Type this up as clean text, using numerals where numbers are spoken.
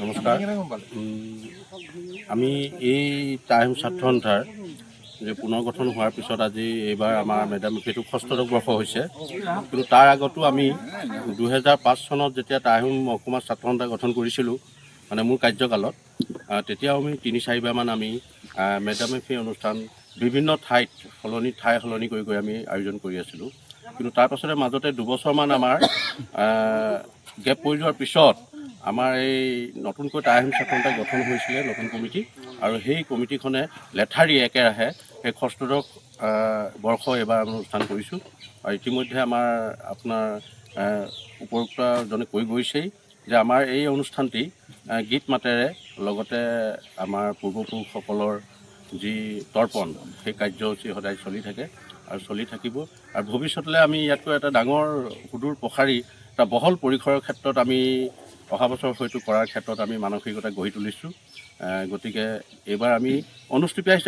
নমস্কাৰ। আমি এই টাইম ছাত্ৰ সন্থাৰ যে পুনৰ্গঠন হোৱাৰ পিছত আজি এইবাৰ আমাৰ মেডাম-মেফিটো ষষ্ঠদশ বৰ্ষ হৈছে। কিন্তু তাৰ আগতো আমি 2005 চনত যেতিয়া টাইম মহকুমা ছাত্ৰ সন্থা গঠন কৰিছিলোঁ, মানে মোৰ কাৰ্যকালত, তেতিয়াও আমি 3-4বাৰমান আমি মেডাম-মেফি অনুষ্ঠান বিভিন্ন ঠাইত ঠাই সলনি কৰি আমি আয়োজন কৰি আছিলোঁ। কিন্তু তাৰ পাছতে মাজতে দুবছৰমান আমাৰ গেপ পৰি যোৱাৰ পিছত আমাৰ এই নতুনকৈ টাইম ছাত্ৰ সন্থা গঠন হৈছিলে, নতুন কমিটি, আৰু সেই কমিটিখনে লেঠাৰি একেৰাহে সেই ষষ্ঠদশ বৰ্ষ এইবাৰ আমি অনুষ্ঠান কৰিছোঁ। আৰু ইতিমধ্যে আমাৰ আপোনাৰ উপৰোক্তজনে কৈ গৈছেই যে আমাৰ এই অনুষ্ঠানটি গীত মাতেৰে লগতে আমাৰ পূৰ্বপুৰুষসকলৰ যি তৰ্পণ, সেই কাৰ্যসূচী সদায় চলি থাকে আৰু চলি থাকিব। আৰু ভৱিষ্যতলৈ আমি ইয়াতকৈ এটা ডাঙৰ সুদূৰ প্ৰসাৰী এটা বহল পৰিসৰৰ ক্ষেত্ৰত আমি অহা বছৰ হয়তো কৰাৰ ক্ষেত্ৰত আমি মানসিকতা গঢ়ি তুলিছোঁ। গতিকে এইবাৰ আমি অনুষ্টুপীয়া হিচাপে